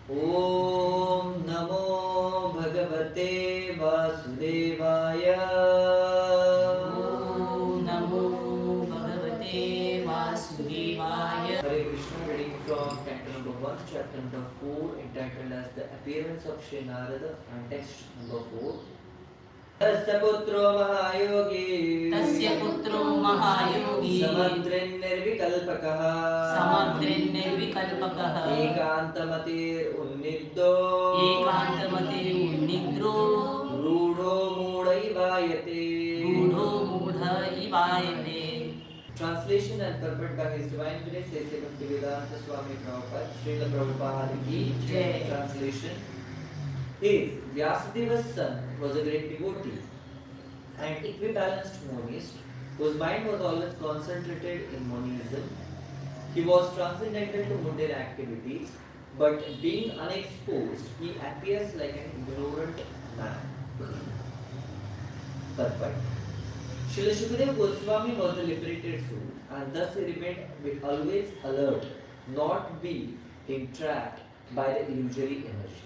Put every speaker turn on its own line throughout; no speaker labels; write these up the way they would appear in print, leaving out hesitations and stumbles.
ॐ नमो भगवते वासुदेवाय।
ॐ नमो भगवते वासुदेवाय।
Hare Krishna, reading from canto number 1, chapter number 4, entitled as The Appearance of Sri Narada, and text number 4. तस्य पुत्रो महायोगी समद्रिन्निर्विकल्पकः एकान्तमतिरुन्निद्रो रूढो मूढैवायते. Translation and purport by His Divine Grace, A.C. Bhaktivedanta Swami Prabhupada, Srila Prabhupada Ki Jai. Translation is Vyasadeva's son was a great devotee and equibalanced monist whose mind was always concentrated in monism. He was transcendental to mundane activities, but being unexposed, he appears like an ignorant man. Purport. Srila Shukadeva Goswami was a liberated soul, and thus he remained always alert, not be entrapped by the illusory energy.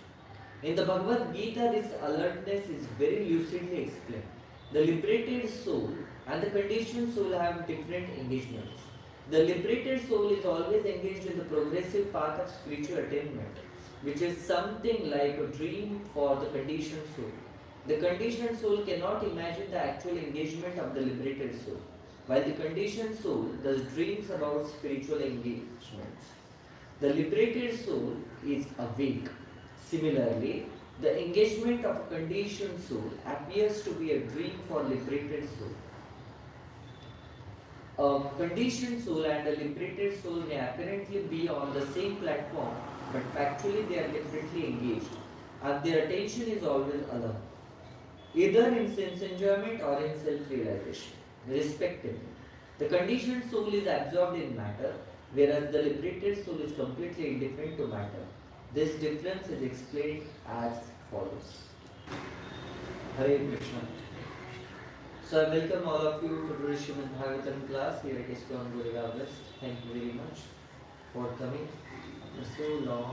In the Bhagavad Gita, this alertness is very lucidly explained. The liberated soul and the conditioned soul have different engagements. The liberated soul is always engaged in the progressive path of spiritual attainment, which is something like a dream for the conditioned soul. The conditioned soul cannot imagine the actual engagement of the liberated soul, while the conditioned soul does dreams about spiritual engagements. The liberated soul is awake. Similarly, the engagement of a conditioned soul appears to be a dream for liberated soul. A conditioned soul and a liberated soul may apparently be on the same platform, but factually they are differently engaged, and their attention is always alone, either in sense enjoyment or in self-realization, respectively. The conditioned soul is absorbed in matter, whereas the liberated soul is completely indifferent to matter. This difference is explained as follows. Hare Krishna. So I welcome all of you to today's Srimad Bhagavatam class here at ISKCON Goregaon West. Thank you very much for coming after so long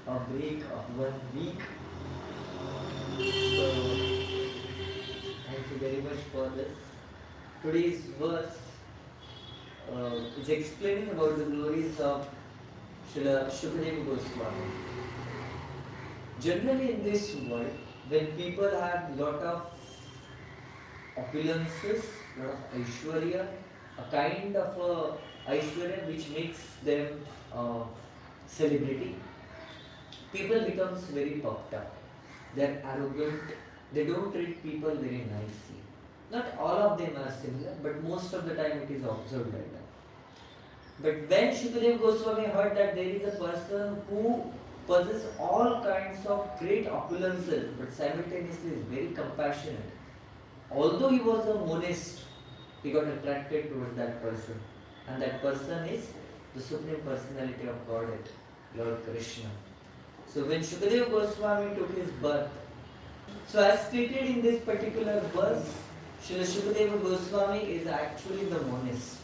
a break of 1 week. So thank you very much for this. Today's verse is explaining about the glories of Srila Shukadeva Goswami. Generally in this world, when people have lot of opulences, lot of Aishwarya, a kind of Aishwarya which makes them celebrity, people becomes very puffed up. They are arrogant, they don't treat people very nicely. Not all of them are similar, but most of the time it is observed like that. But when Shukadeva Goswami heard that there is a person who possesses all kinds of great opulences but simultaneously is very compassionate, although he was a monist, he got attracted towards that person. And that person is the Supreme Personality of Godhead, Lord Krishna. So when Shukadeva Goswami took his birth, so as stated in this particular verse, Srila Shukadeva Goswami is actually the monist.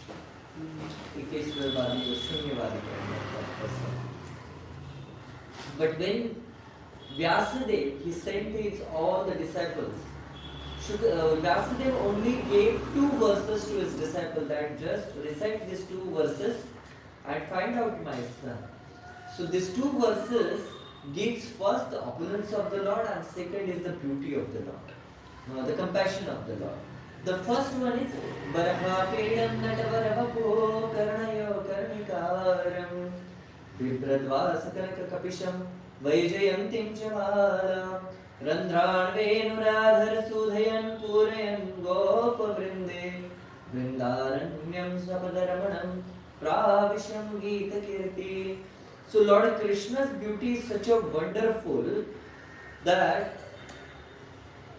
Ikeshwarvadi or Shunyavadi kind of that person. But when Vyasadeva, he sent his all the disciples, Vyasadeva only gave 2 verses to his disciple, that just recite these 2 verses and find out my son. So these 2 verses gives first the opulence of the Lord and second is the beauty of the Lord, the compassion of the Lord. The first one is Barahapedam Natavarapo Karanayo Karnikaram Vibradvasakaka Kapisham Vaijayantim Chavala Randran Venuradhar Sudhayan Purayan Gopa Vrinde Vrindaranyam Sapadaramanam Pravisham Gita Kirti. So Lord Krishna's beauty is such a wonderful that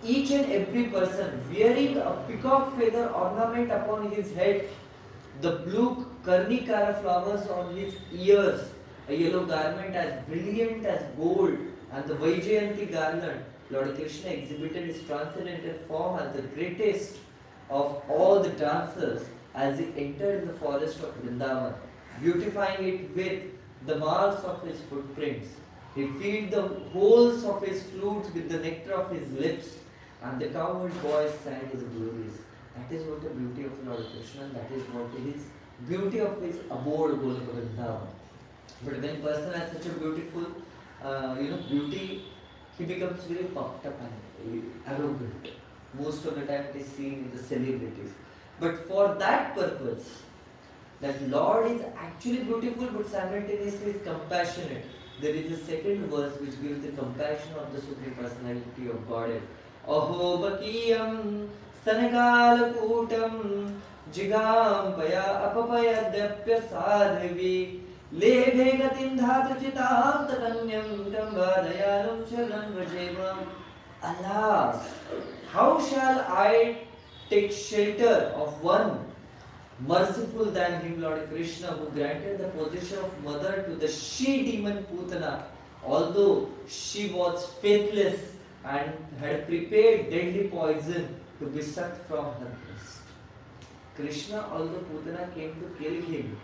each and every person wearing a peacock feather ornament upon his head, the blue karnikara flowers on his ears, a yellow garment as brilliant as gold, and the Vaijayanti garland, Lord Krishna exhibited his transcendental form as the greatest of all the dancers as he entered the forest of Vrindavan, beautifying it with the marks of his footprints. He filled the holes of his flutes with the nectar of his lips, and the cowherd boys sang his glories. That is what the beauty of Lord Krishna, that is what is beauty of his abode Goregaon. But when person has such a beautiful, beauty, he becomes very puffed up and arrogant. Most of the time it is seen in the celebrities. But for that purpose, that Lord is actually beautiful but simultaneously is compassionate. There is a second verse which gives the compassion of the Supreme Personality of Godhead. Aho bakiyam sanakalakutam jigampaya apapayadapya sadhavi lebhe gatim dhatuchitam tatanyam gambadayalam sharan vajevam. Alas, how shall I take shelter of one merciful than him, Lord Krishna, who granted the position of mother to the she-demon Putana, although she was faithless and had prepared deadly poison to be sucked from her breast. Krishna, although Putana came to kill him,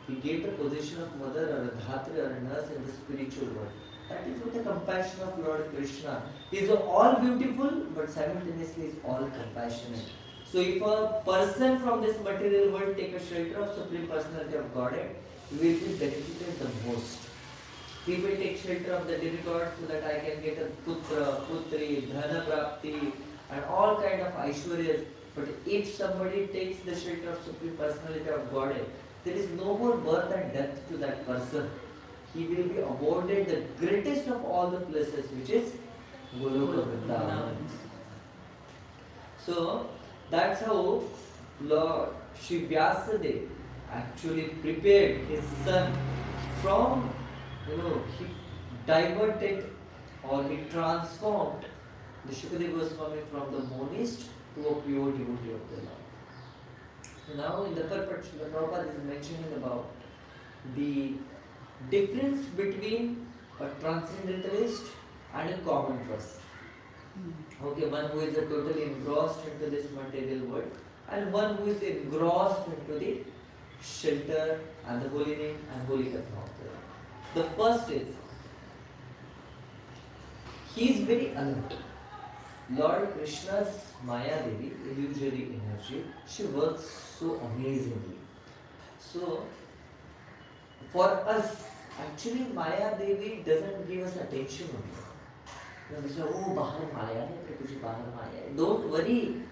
he gave the position of mother or a dhatri or a nurse in the spiritual world. That is what the compassion of Lord Krishna. He is all beautiful but simultaneously is all compassionate. So if a person from this material world take a shelter of Supreme Personality of Godhead, he will be benefited the most. People take shelter of the demigod so that I can get a putra, putri, dhana prapti and all kind of aishwaryas. But if somebody takes the shelter of Supreme Personality of Godhead, there is no more birth and death to that person. He will be awarded the greatest of all the places, which is Goloka Vrindavan. So that's how Lord Shri Vyasadeva actually prepared his son from, he diverted or he transformed the Shukadeva Goswami from the monist to a pure devotee of the Lord. So now in the purport, Prabhupada is mentioning about the difference between a transcendentalist and a common person. Okay, one who is totally engrossed into this material world and one who is engrossed into the shelter and the holy name and holy katha of the Lord. The first is, he is very alert. Lord Krishna's Maya Devi, illusory energy, she works so amazingly. So, for us, actually Maya Devi doesn't give us attention only. We say, oh, Bahar Maya hai, Bahar Maya hai. Don't worry.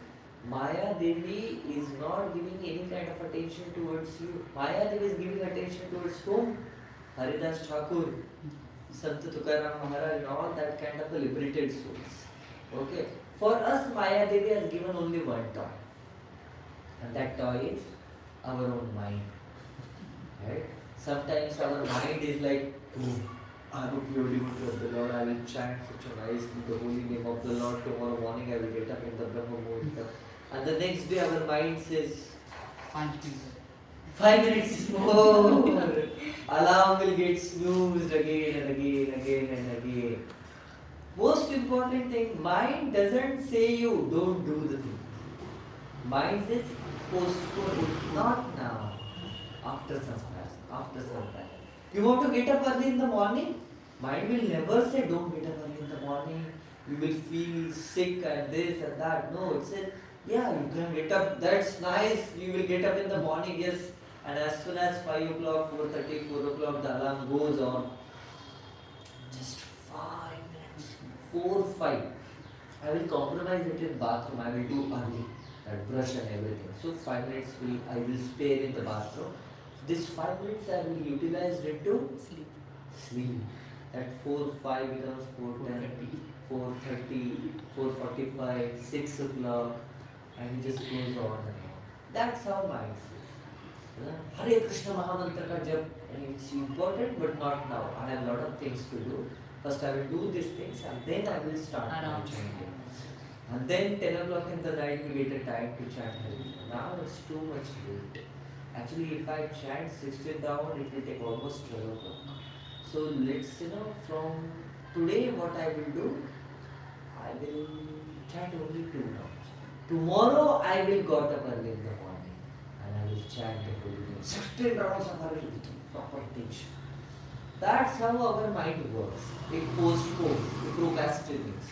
Maya Devi is not giving any kind of attention towards you. Maya Devi is giving attention towards whom? Haridas Thakur, Sant Tukaram Maharaj and all that kind of liberated souls. Okay. For us, Maya Devi has given only one toy. And that toy is our own mind. Right? Sometimes our mind is like, oh, I am a pure devotee of the Lord, I will chant such a nice the holy name of the Lord. Tomorrow morning I will get up in the Brahma Muhurta. And the next day our mind says, 5 minutes more. Alarm will get snoozed again and again, again and again. Most important thing, mind doesn't say you don't do the thing. Mind says postpone it, not now, after some time, after some time. You want to get up early in the morning? Mind will never say don't get up early in the morning. You will feel sick and this and that. No, it says, yeah, you can get up. That's nice. You will get up in the morning, yes. And as soon as 5 o'clock, 4:30, 4 o'clock, the alarm goes on. Just 5 minutes. 4, 5. I will compromise it in bathroom. I will do early. I'll brush and everything. So 5 minutes I will spare in the bathroom. This 5 minutes I will utilize into sleep. At 4, 5 becomes 4:10, 4:30, 4:45, 6 o'clock, and it just goes on and on. That's how mind is. Hare Krishna Mahamantra ka jap, and it's important, but not now. I have a lot of things to do. First I will do these things and then I will start my chanting. And then 10 o'clock in the night we get a time to chant Hare Krishna. Now it's too much late. Actually, if I chant 16 down, it will take almost 12 o'clock. So let's, from today what I will do, I will chant only 2 rounds. Tomorrow I will got up early in the morning and I will chant the holy name. 16 rounds of Hare with proper attention. That's how our mind works. It postpones, it procrastinates,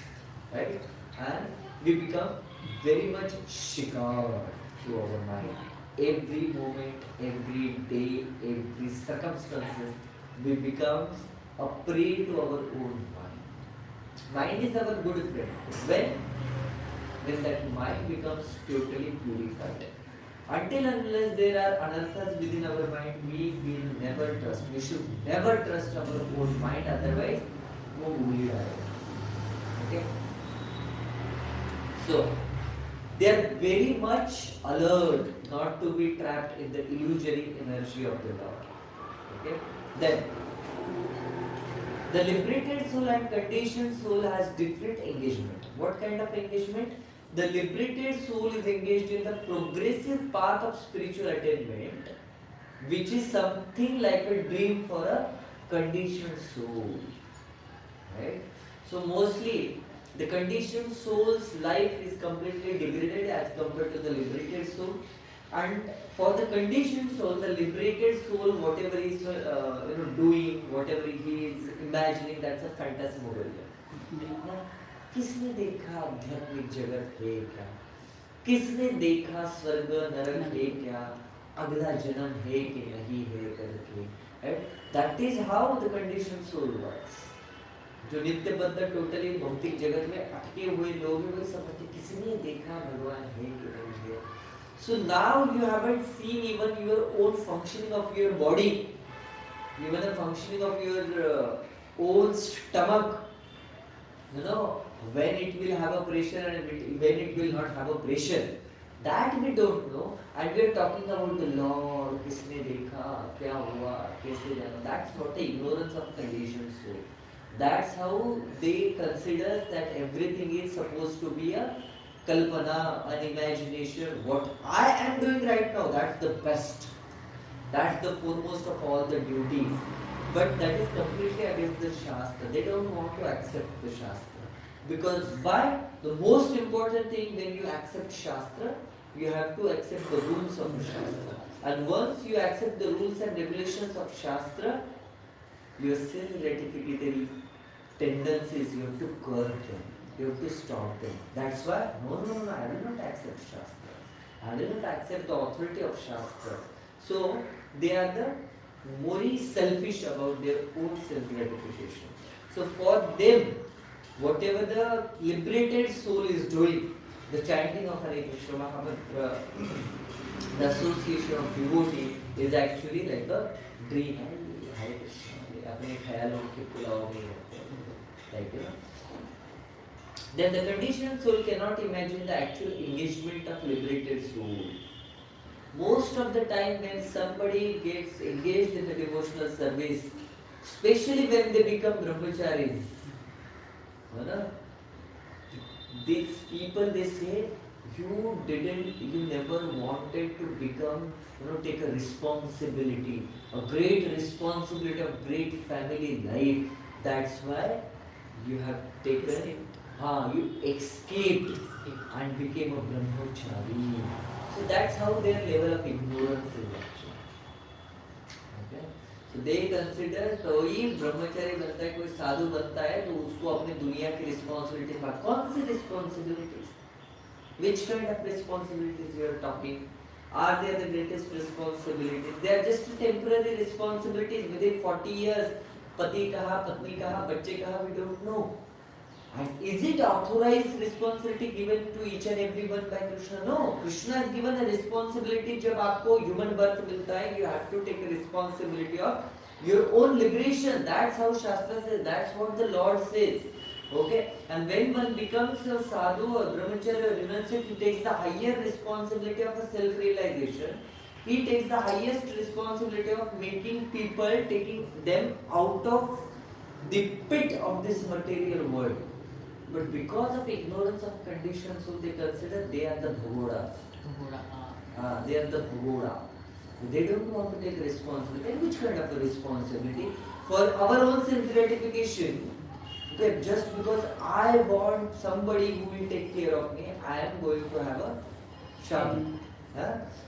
right? And we become very much shikar to our mind. Every moment, every day, every circumstances, we become a prey to our own mind. Mind is our good friend. When that mind becomes totally purified. Until unless there are anarthas within our mind, we will never trust. We should never trust our own mind, otherwise, वो भूल ही जाएगा. Okay? So, they are very much alert not to be trapped in the illusory energy of the Lord. Okay? Then, the liberated soul and conditioned soul has different engagement. What kind of engagement? The liberated soul is engaged in the progressive path of spiritual attainment, which is something like a dream for a conditioned soul. Right? So mostly the conditioned soul's life is completely degraded as compared to the liberated soul. And for the conditioned soul, the liberated soul, whatever he is doing, whatever he is imagining, that's a phantasmagoria. किसने देखा आध्यात्मिक जगत है क्या? किसने देखा स्वर्ग नरक है क्या? अगला जन्म है कि नहीं है करके. That is how the conditioned soul works. जो नित्यबद्ध टोटली भौतिक जगत में अटके हुए लोग हैं, वो समझते किसने देखा भगवान है कि नहीं है. So now you haven't seen even your own functioning of your body, even the functioning of your own stomach. You know, when it will have a pressure and when it will not have a pressure. That we don't know, and we are talking about the Lord. किसने देखा, क्या हुआ, कैसे जाना. That's not the ignorance of conditioned soul. That's how they consider that everything is supposed to be a kalpana, an imagination. What I am doing right now, that's the best. That's the foremost of all the duties. But that is completely against the Shastra. They don't want to accept the Shastra. Because why? The most important thing when you accept Shastra, you have to accept the rules of the Shastra. And once you accept the rules and regulations of Shastra, your self-gratificatory tendencies, you have to curb them. You have to stop them. That's why, no, I will not accept Shastra. I will not accept the authority of Shastra. So, they are the more selfish about their own self-gratification. So, for them, whatever the liberated soul is doing, the chanting of Hare Krishna Mahamantra, the association of devotee is actually like a dream. Hare Krishna, अपने ख्यालों के पुलाव में होते हैं, like you know. Then the conditioned soul cannot imagine the actual engagement of liberated soul. Most of the time when somebody gets engaged in the devotional service, especially when they become brahmacharis, these people, they say, you never wanted to become, take a responsibility, a great responsibility of great family life. That's why you have taken, you escaped and became a brahmachari. So that's how their level of ignorance is actually. Okay? So they consider कोई ब्रह्मचारी बनता है, कोई साधु बनता है, तो उसको अपने दुनिया की responsibilities, कौन सी responsibilities? Which kind of responsibilities you are talking? Are they the greatest responsibilities? They are just temporary responsibilities. Within 40 years, पति कहाँ, पत्नी कहाँ, बच्चे कहाँ, we don't know. And is it authorized responsibility given to each and everyone by Krishna? No. Krishna has given a responsibility. जब आपको human birth मिलता है, you have to take a responsibility of your own liberation. That's how Shastra says. That's what the Lord says. Okay. And when one becomes a sadhu or brahmachari or renunciate, he takes the higher responsibility of a self-realization. He takes the highest responsibility of making people, taking them out of the pit of this material world. But because of ignorance of conditions, so they consider they are the bhagodas. They are the bhagoda. They don't want to take responsibility. And which kind of a responsibility? For our own self-gratification. Okay, just because I want somebody who will take care of me, I am going to have a shadi.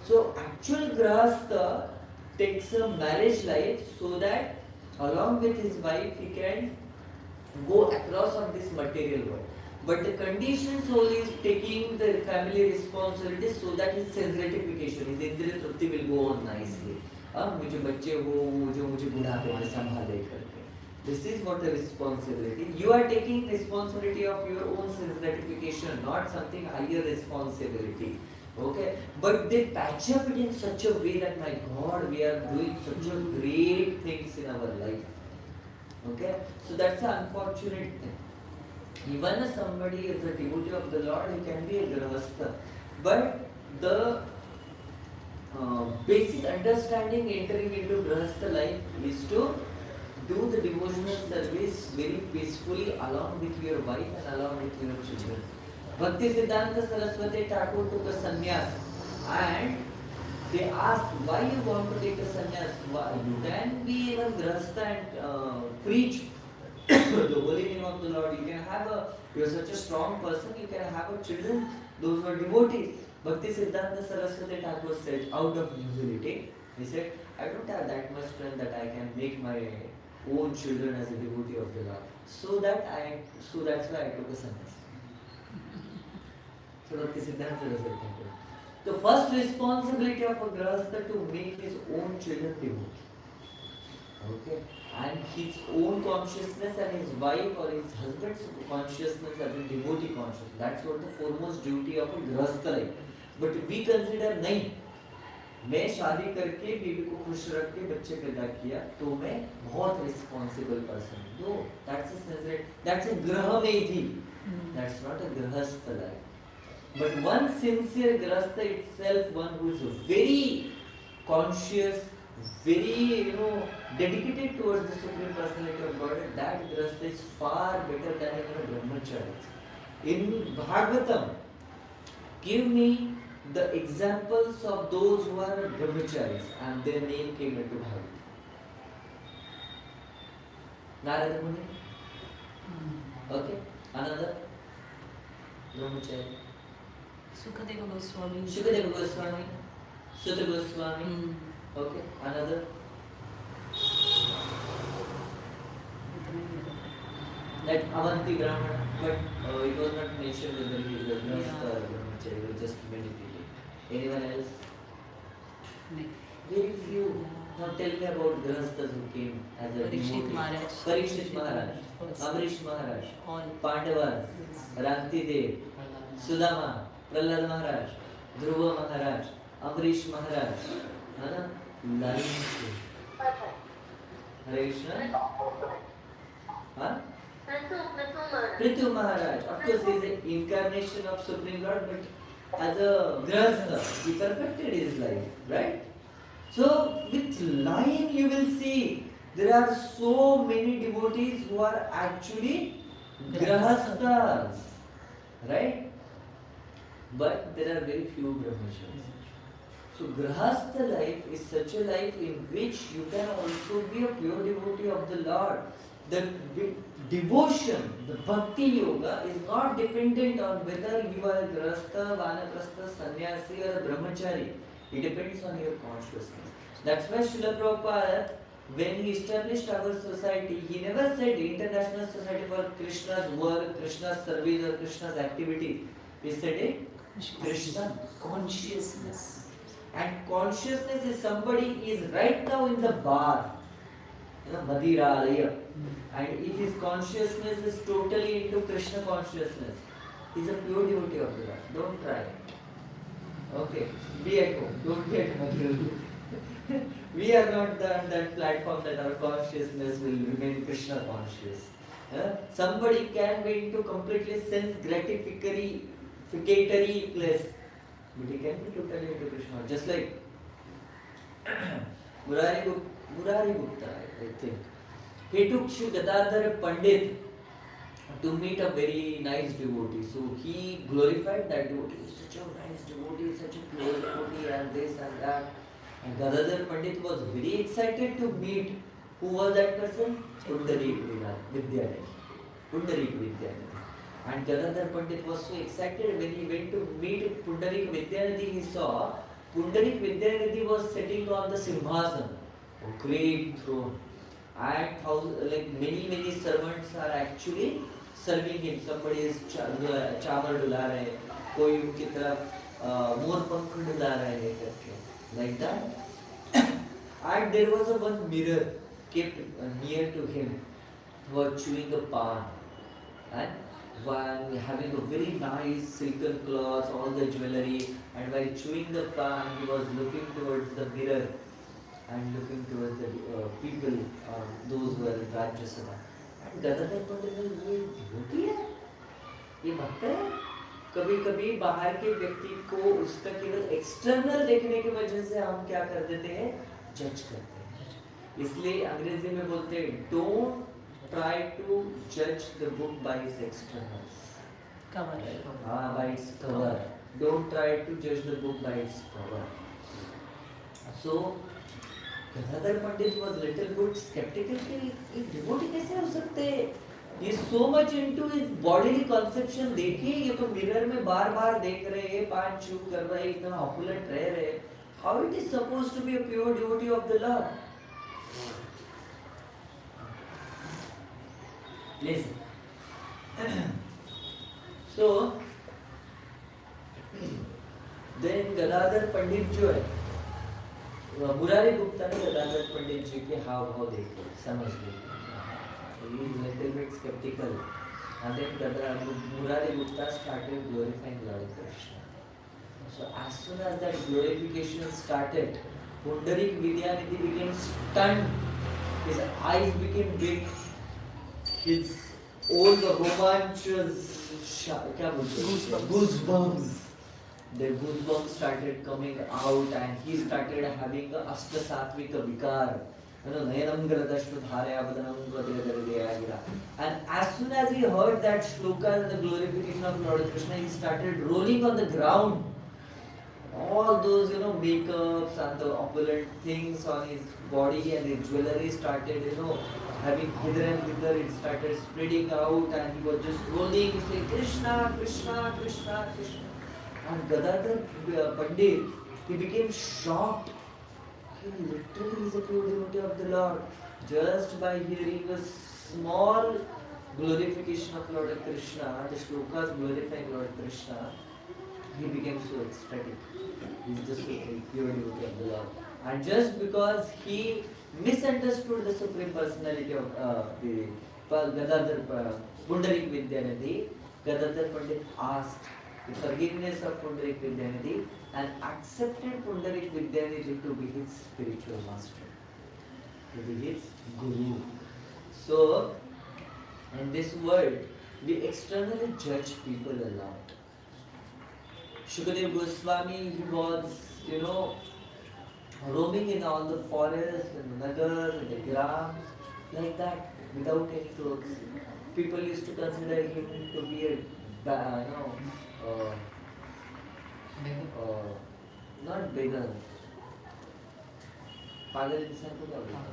So actual grahastha takes a marriage life so that along with his wife, he can go across on this material world. But the condition soul is taking the family responsibilities so that his sense gratification, his indriya trupti will go on nicely. मुझे बच्चे हो वो जो मुझे बुढ़ापे में संभाले करके. This is what the responsibility. You are taking responsibility of your own sense gratification, not something higher responsibility. Okay, but they patch up it in such a way that my God, we are doing such a great things in our life. Okay, so that's an unfortunate thing. Even if somebody is a devotee of the Lord, he can be a grahastha, but the basic understanding entering into grahastha life is to do the devotional service very peacefully along with your wife and along with your children. Bhakti Siddhanta Saraswati Thakur took a sannyas, and they asked, why you want to take a sannyas? Why? You can be even grahastha and preach the holy name of the Lord. You can have you are such a strong person, you can have a children, those who are devotees. Bhakti Siddhanta Saraswati Thakur said, out of humility, he said, I don't have that much strength that I can make my own children as a devotee of the Lord. So that's why I took a sannyas. So Bhakti Siddhanta Saraswati Thakur. The first responsibility of a grahastha to make his own children devotee. Okay, and his own consciousness and his wife or his husband's consciousness as a devotee consciousness. That's what the foremost duty of a grahastha life. But we consider नहीं, मैं शादी करके बीवी को खुश रख के बच्चे पैदा किया तो मैं बहुत responsible person. No, that's a graha में थी. That's not a grahastha life. But one sincere grahastha itself, one who is very conscious, very dedicated towards the Supreme Personality of God, that grahastha is far better than even a brahmachari. In Bhagavatam, give me the examples of those who are brahmacharis and their name came into Bhagavatam. Narada Muni. Okay, another brahmachari.
Sukadeva Goswami.
Sukadeva Goswami. Sutta Goswami. Okay, another. Like Avanti Brahmana, but it was not mentioned whether he is a grahastha or brahmachari, he was just meditating. Anyone else?
No.
Very few. Now tell me about grahasthas who came as a
Parikshit Maharaj.
Parikshit Maharaj, Amrish Maharaj, Pandavas, Ranti Dev, Sudama, Prahlad Maharaj, Dhruva Maharaj, Amrish Maharaj. Line Hare Krishna. Huh? Prithu Maharaj. Of course, he is an incarnation of Supreme Lord, but as a grahastha, he perfected his life, right? So, with line you will see there are so many devotees who are actually grahasthas, right? But there are very few brahmacharis. So, grahastha life is such a life in which you can also be a pure devotee of the Lord. The devotion, the bhakti yoga is not dependent on whether you are a grahastha, vanaprastha, sannyasi or a brahmachari. It depends on your consciousness. That's why Srila Prabhupada, when he established our society, he never said International Society for Krishna's work, Krishna's service or Krishna's activity. He said it, Krishna consciousness. And consciousness is somebody is right now in the bar, Madiralaya. And if his consciousness is totally into Krishna consciousness, he is a pure devotee of the Lord. Don't try. Okay, be at home. Don't be at home. We are not on that platform that our consciousness will remain Krishna conscious. Somebody can be into completely sense gratificatory place, but he can be totally into Krishna. Just like Murari Gupta, I think. He took Shri Gadadhar Pandit to meet a very nice devotee. So he glorified that devotee. Such a nice devotee, such a pure devotee, and this and that. And Gadadhar Pandit was very excited to meet. Who was that person? Pundarik Vidyanidhi. Pundarik Vidyanidhi. And Gadadhar Pandit was so excited when he went to meet Pundarik Vidyanidhi. He saw Pundarik Vidyanidhi was sitting on the Simhasana, a great throne. and like many servants are actually serving him. Somebody is चावल डुला रहे, कोई उनकी तरफ मोर पंख डुला रहे हैं करके, like that. And there was a one mirror kept near to him, who was chewing a pan, and while having a very nice silken cloth, all the jewelry, and while chewing the pan, he was looking towards the mirror and looking towards the people, those who were in Rajya Sabha. And Gadadhar Pandit ने ये devotee है, ये भक्त है. कभी कभी बाहर के व्यक्ति को उसका केवल एक्सटर्नल देखने की वजह से हम क्या कर देते हैं, जज करते हैं. इसलिए अंग्रेजी में बोलते हैं, don't try to judge the book by its externals.
Cover.
By its cover. Don't try to judge the book by its cover. So, Gadadhar Pandit was little bit skeptical कि ये devotee कैसे हो सकते हैं? He is so much into his bodily conception. देखिए ये तो mirror में बार बार देख रहे हैं, पान चू कर रहे हैं, इतना opulent रह रहे हैं. How it is supposed to be a pure devotee of the Lord? Listen. So, then Gadadhar Pandit जो है, मुरारी गुप्ता ने गदाधर पंडित जी के हाव भाव देखे, समझ लिए. He is little bit skeptical, and then Murari Gupta started glorifying Lord Krishna. So as soon as that glorification started, Pundarik Vidyanidhi became stunned. His eyes became big. His all the romanches, क्या बोलते हैं, goosebumps. The goosebumps started coming out, and he started having the Ashta Satvika Vikar. And as soon as he heard that shloka and the glorification of Lord Krishna, he started rolling on the ground. All those makeups and the opulent things on his body and his jewelry started having hither and thither. It started spreading out, and he was just rolling, saying Krishna, Krishna, Krishna, Krishna. And Gadadhar Pandit, he became shocked. He literally is a pure devotee of the Lord. Just by hearing a small glorification of Lord Krishna, the shlokas glorifying Lord Krishna, he became so ecstatic. He is just a pure devotee of the Lord. And just because he misunderstood the Supreme Personality of the Gadadhar Pundarik Vidyanidhi, Gadadhar Pandit asked the forgiveness of Pundarik Vidyanidhi and accepted Pundarik Vidyanidhi to be his spiritual master, to be his guru. So, in this world, we externally judge people a lot. Shukadev Goswami, he was, roaming in all the forests, in the nagars, in the grams, like that, without any clothes. People used to consider him to be a, not beggar. Pagal insan ko kya bolta?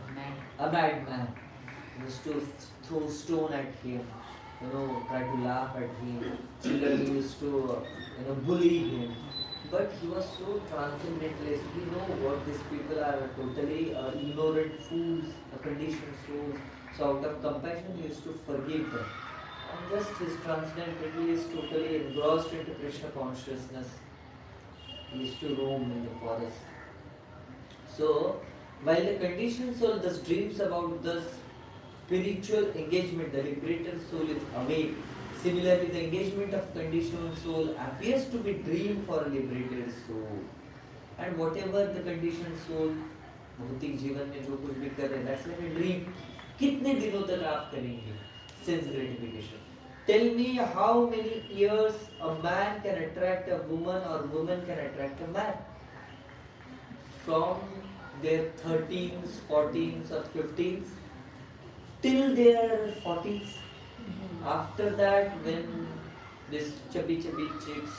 A madman. Used to throw stone at him, try to laugh at him. Children used to, bully him. But he was so transcendentalist. We know what these people are, totally ignorant fools, conditioned souls. So out of compassion, he used to forgive them. And just his transcendentality is totally engrossed into Krishna consciousness. He used to roam in the forest. So, while the conditioned soul thus dreams about the spiritual engagement, the liberated soul is awake. Similarly, the engagement of conditioned soul appears to be dream for a liberated soul. And whatever the conditioned soul, भौतिक जीवन में जो कुछ भी कर रहे हैं, that's like a dream. कितने दिनों तक आप करेंगे sense gratification? Tell me how many years a man can attract a woman or woman can attract a man? From their 13s, 14s or 15s till their 40s. After that, when this chubby chicks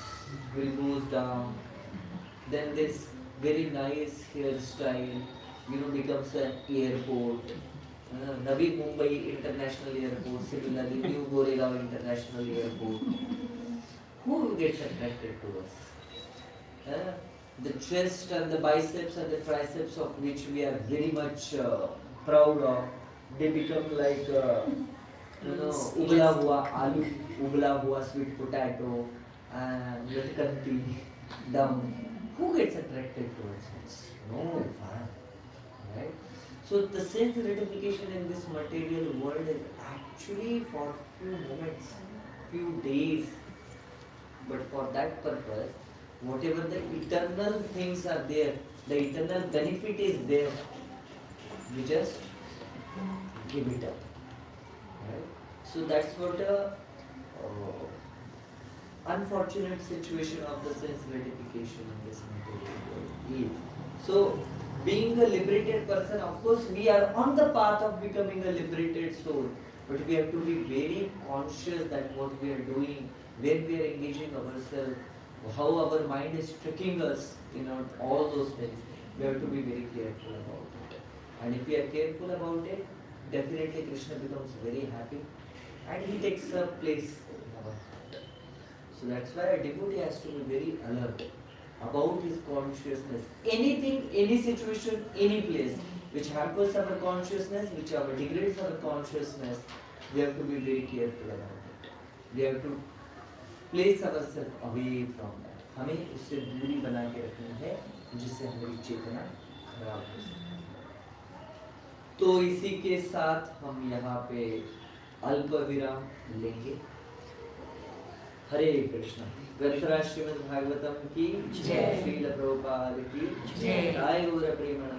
will goes down, then this very nice hairstyle, becomes an airport. Navi Mumbai International Airport, similarly New Goregaon International Airport. Who gets attracted to us? The chest and the biceps and the triceps of which we are very much proud of. they become like
Yes.
ubla hua aloo, ubla hua sweet potato, and latkanti, dumb. Who gets attracted towards it? No one, right? So the sense gratification in this material world is actually for few moments, few days, but for that purpose, whatever the eternal things are there, the eternal benefit is there, we just give it up, right? So that's what a unfortunate situation of the sense gratification in this material world is. So being a liberated person, of course we are on the path of becoming a liberated soul, but we have to be very conscious that what we are doing, when we are engaging ourselves, how our mind is tricking us, all those things, we have to be very careful about it. And if we are careful about it, definitely Krishna becomes very happy and he takes a place in our heart. So that's why a devotee has to be very alert about his consciousness. Anything, any situation, any place which hampers our consciousness, which degrades our consciousness, we have to be very careful about it. We have to place ourselves away from that. हमें उससे दूरी बना के रखनी है जिससे हमारी चेतना खराब हो सके. तो इसी के साथ हम यहाँ पे अल्प विराम लेंगे. हरे कृष्ण. ग्रंथराज श्रीमद् भागवतम की जय. श्रील प्रभुपाद की जय. जय गौर प्रेमानंद